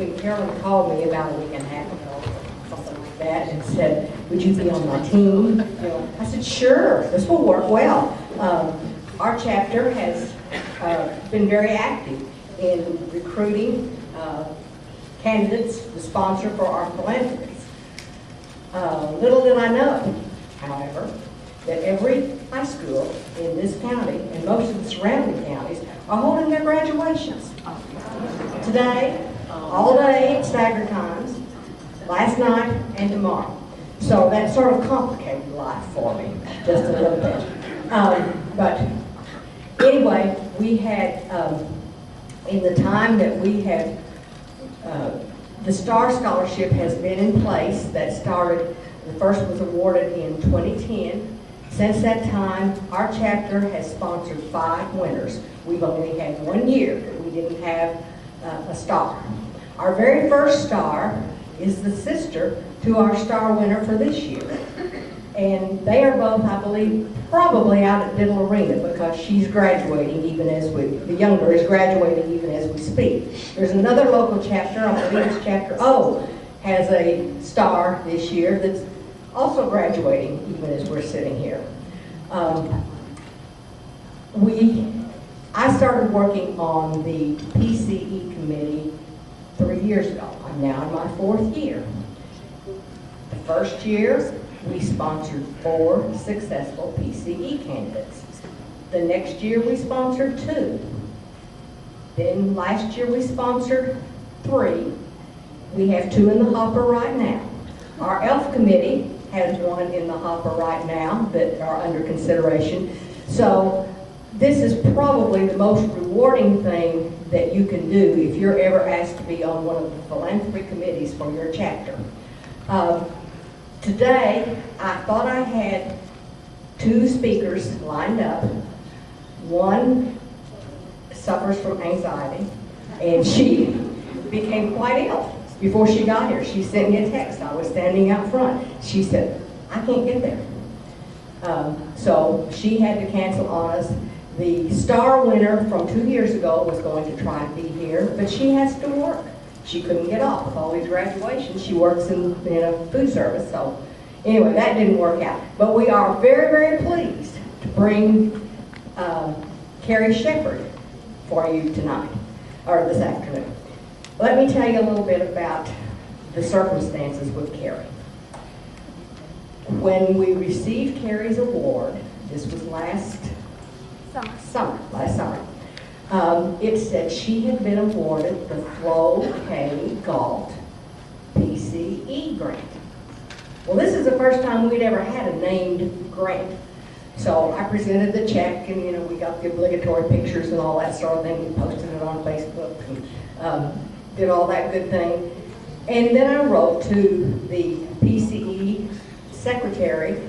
when Carolyn called me about a week and a half ago, or something like that, and said, would you be on my team? I said, sure, this will work well. Our chapter has been very active in recruiting candidates to sponsor for our philanthropies. Little did I know, however, that every high school in this county and most of the surrounding counties are holding their graduations. Today, all day at staggered times, last night and tomorrow. So that sort of complicated life for me, just a little bit. But anyway, we had, in the time that we had, the STAR Scholarship has been in place that started, the first was awarded in 2010. Since that time, our chapter has sponsored 5 winners. We've only had 1 year that we didn't have a star. Our very first star is the sister to our star winner for this year. And they are both, I believe, probably out at Diddle Arena because she's graduating even as the younger is graduating even as we speak. There's another local chapter, I believe it's chapter O, has a star this year that's also graduating even as we're sitting here. I started working on the PCE committee 3 years ago. I'm now in my 4th year. The first year, we sponsored 4 successful PCE candidates. The next year, we sponsored 2. Then last year, we sponsored 3. We have 2 in the hopper right now. Our ELF committee has 1 in the hopper right now that are under consideration. So this is probably the most rewarding thing that you can do if you're ever asked to be on one of the philanthropy committees for your chapter. Today, I thought I had 2 speakers lined up. One suffers from anxiety, and she became quite ill before she got here. She sent me a text. I was standing out front. She said, I can't get there. So she had to cancel on us. The star winner from 2 years ago was going to try to be here, but she has to work. She couldn't get off with all these graduations. She works in a food service, so anyway, that didn't work out. But we are very, very pleased to bring Carrie Shepherd for you tonight, or this afternoon. Let me tell you a little bit about the circumstances with Carrie. When we received Carrie's award, this was last summer, it said she had been awarded the Flo K. Galt PCE grant. Well, this is the first time we'd ever had a named grant. So I presented the check, and we got the obligatory pictures and all that sort of thing. We posted it on Facebook and did all that good thing. And then I wrote to the PCE secretary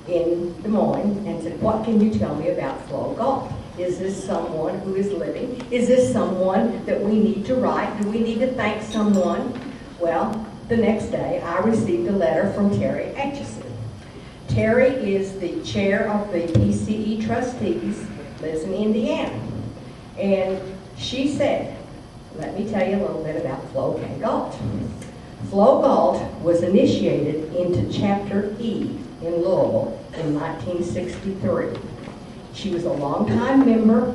in Des Moines and said, what can you tell me about Flo Galt? Is this someone who is living? Is this someone that we need to write? Do we need to thank someone? Well, the next day I received a letter from Terry Atchison. Terry is the chair of the PCE trustees, lives in Indiana. And she said, let me tell you a little bit about Flo K. Galt. Flo Galt was initiated into Chapter E in Louisville in 1963. She was a longtime member.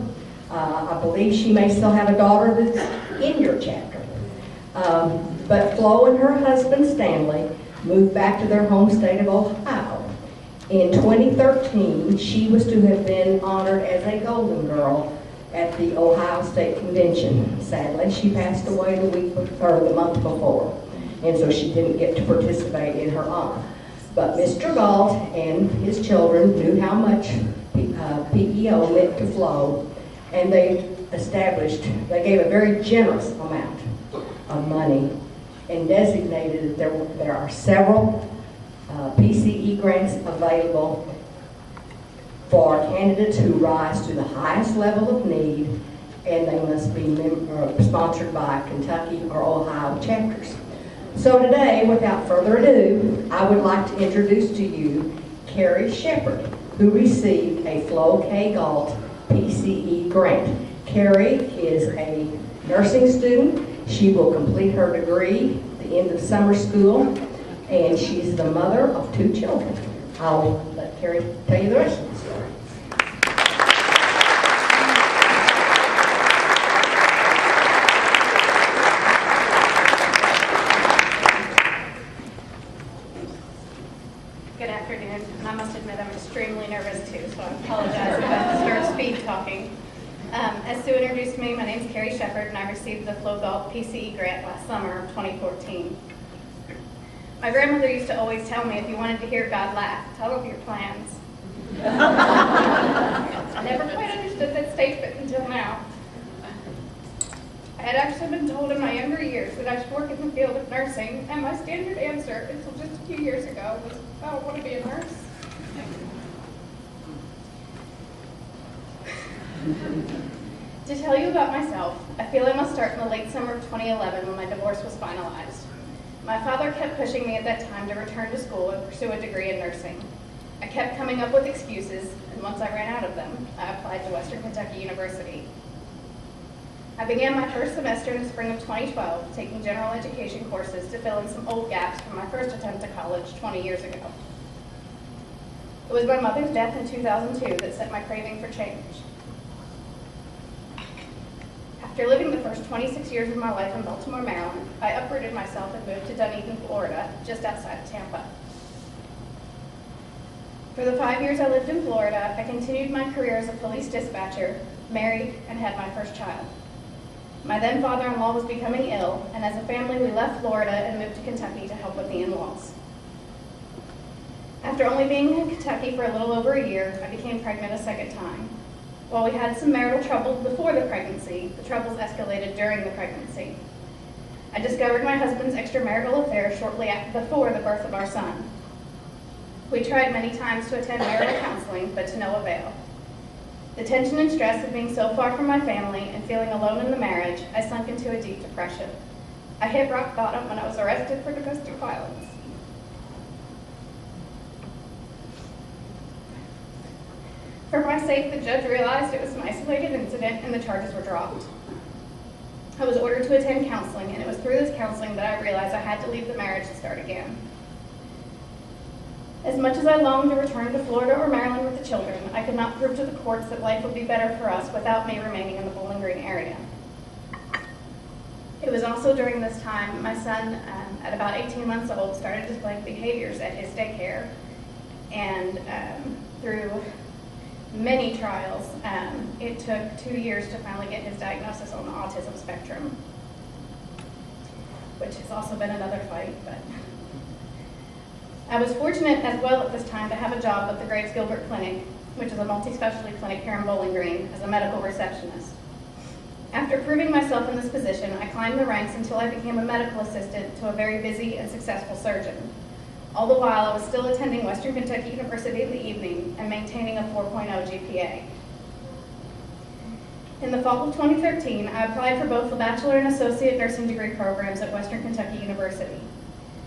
I believe she may still have a daughter that's in your chapter. But Flo and her husband Stanley moved back to their home state of Ohio. In 2013, she was to have been honored as a Golden Girl at the Ohio State Convention. Sadly, she passed away the month before, and so she didn't get to participate in her honor. But Mr. Galt and his children knew how much PEO meant to Flo, and they gave a very generous amount of money and designated that there are several PCE grants available for candidates who rise to the highest level of need, and they must be sponsored by Kentucky or Ohio chapters. So today, without further ado, I would like to introduce to you Carrie Shepherd, who received a Flo K. Galt PCE grant. Carrie is a nursing student She will complete her degree at the end of summer school, and she's the mother of 2 children. I'll let Carrie tell you the rest of the story. Good afternoon. And I must admit I'm extremely nervous too, so I apologize if I start speed talking. As Sue introduced me, my name is Carrie Shepard, and I received the Flow Golf PCE grant last summer of 2014. My grandmother used to always tell me, if you wanted to hear God laugh, tell him your plans. I never quite understood that statement until now. I had actually been told in my younger years that I should work in the field of nursing, and my standard answer until just a few years ago was, I don't want to be a nurse. To tell you about myself, I feel I must start in the late summer of 2011 when my divorce was finalized. My father kept pushing me at that time to return to school and pursue a degree in nursing. I kept coming up with excuses, and once I ran out of them, I applied to Western Kentucky University. I began my first semester in the spring of 2012, taking general education courses to fill in some old gaps from my first attempt at college 20 years ago. It was my mother's death in 2002 that set my craving for change. After living the first 26 years of my life in Baltimore, Maryland, I uprooted myself and moved to Dunedin, Florida, just outside of Tampa. For the 5 years I lived in Florida, I continued my career as a police dispatcher, married, and had my first child. My then father-in-law was becoming ill, and as a family we left Florida and moved to Kentucky to help with the in-laws. After only being in Kentucky for a little over a year, I became pregnant a second time. While we had some marital troubles before the pregnancy, the troubles escalated during the pregnancy. I discovered my husband's extramarital affair shortly before the birth of our son. We tried many times to attend marital counseling, but to no avail. The tension and stress of being so far from my family and feeling alone in the marriage, I sunk into a deep depression. I hit rock bottom when I was arrested for domestic violence. For my sake, the judge realized it was an isolated incident and the charges were dropped. I was ordered to attend counseling, and it was through this counseling that I realized I had to leave the marriage and start again. As much as I longed to return to Florida or Maryland with the children, I could not prove to the courts that life would be better for us without me remaining in the Bowling Green area. It was also during this time my son, at about 18 months old, started displaying behaviors at his daycare, and through many trials, it took 2 years to finally get his diagnosis on the autism spectrum, which has also been another fight. But I was fortunate as well at this time to have a job at the Graves Gilbert Clinic, which is a multi-specialty clinic here in Bowling Green, as a medical receptionist. After proving myself in this position, I climbed the ranks until I became a medical assistant to a very busy and successful surgeon. All the while, I was still attending Western Kentucky University in the evening and maintaining a 4.0 GPA. In the fall of 2013, I applied for both the Bachelor and Associate Nursing degree programs at Western Kentucky University.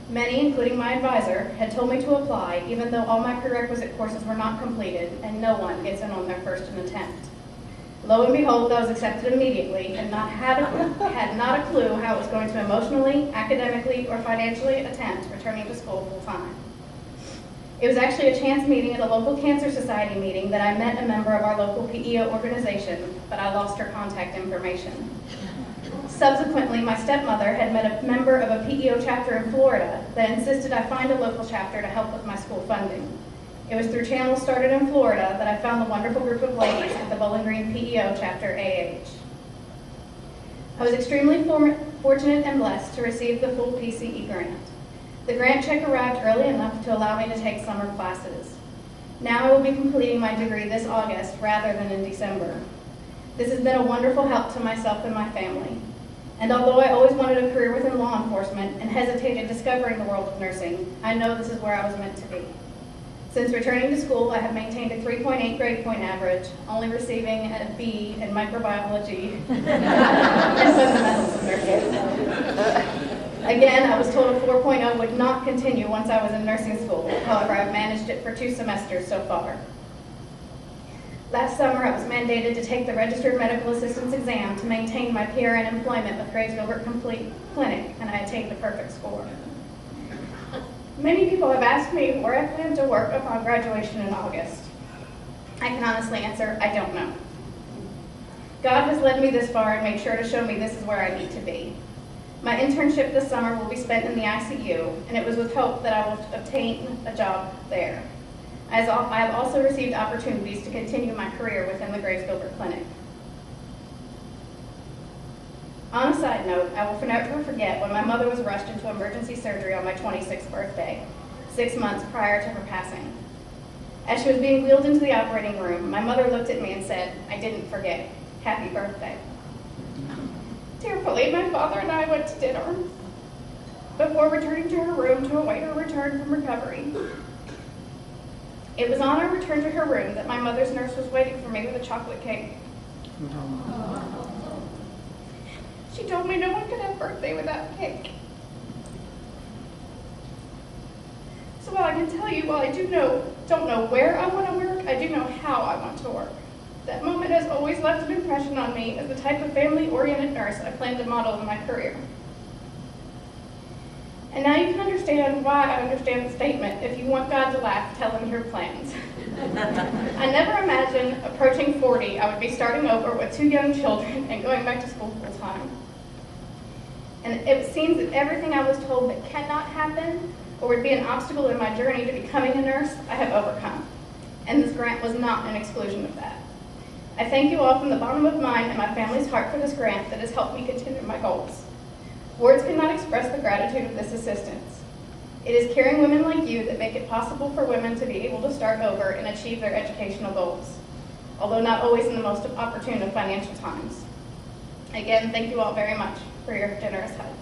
Many, including my advisor, had told me to apply, even though all my prerequisite courses were not completed, and no one gets in on their first attempt. Lo and behold, I was accepted immediately and had not a clue how it was going to emotionally, academically, or financially attempt returning to school full-time. It was actually a chance meeting at a local cancer society meeting that I met a member of our local PEO organization, but I lost her contact information. Subsequently, my stepmother had met a member of a PEO chapter in Florida that insisted I find a local chapter to help with my school funding. It was through channels started in Florida that I found the wonderful group of ladies at the Bowling Green PEO chapter AH. I was extremely fortunate and blessed to receive the full PCE grant. The grant check arrived early enough to allow me to take summer classes. Now I will be completing my degree this August rather than in December. This has been a wonderful help to myself and my family. And although I always wanted a career within law enforcement and hesitated discovering the world of nursing, I know this is where I was meant to be. Since returning to school, I have maintained a 3.8 grade point average, only receiving a B in microbiology and fundamentals of nursing. Again, I was told a 4.0 would not continue once I was in nursing school. However, I've managed it for 2 semesters so far. Last summer, I was mandated to take the registered medical assistance exam to maintain my PRN employment with Graves Gilbert Clinic, and I attained a perfect score. Many people have asked me where I plan to work upon graduation in August. I can honestly answer, I don't know. God has led me this far and made sure to show me this is where I need to be. My internship this summer will be spent in the ICU, and it was with hope that I will obtain a job there. I have also received opportunities to continue my career within the Graves Gilbert Clinic. On a side note, I will never forget when my mother was rushed into emergency surgery on my 26th birthday, 6 months prior to her passing. As she was being wheeled into the operating room, my mother looked at me and said, "I didn't forget. Happy birthday." Tearfully, my father and I went to dinner before returning to her room to await her return from recovery. It was on our return to her room that my mother's nurse was waiting for me with a chocolate cake. She told me no one could have a birthday without cake. So while I can tell you, while I don't know where I want to work, I do know how I want to work. That moment has always left an impression on me as the type of family-oriented nurse I plan to model in my career. And now you can understand why I understand the statement, "If you want God to laugh, tell him your plans." I never imagined approaching 40, I would be starting over with 2 young children and going back to school full time. And it seems that everything I was told that cannot happen or would be an obstacle in my journey to becoming a nurse, I have overcome. And this grant was not an exclusion of that. I thank you all from the bottom of mine and my family's heart for this grant that has helped me continue my goals. Words cannot express the gratitude of this assistance. It is caring women like you that make it possible for women to be able to start over and achieve their educational goals, although not always in the most opportune of financial times. Again, thank you all very much for your generous help.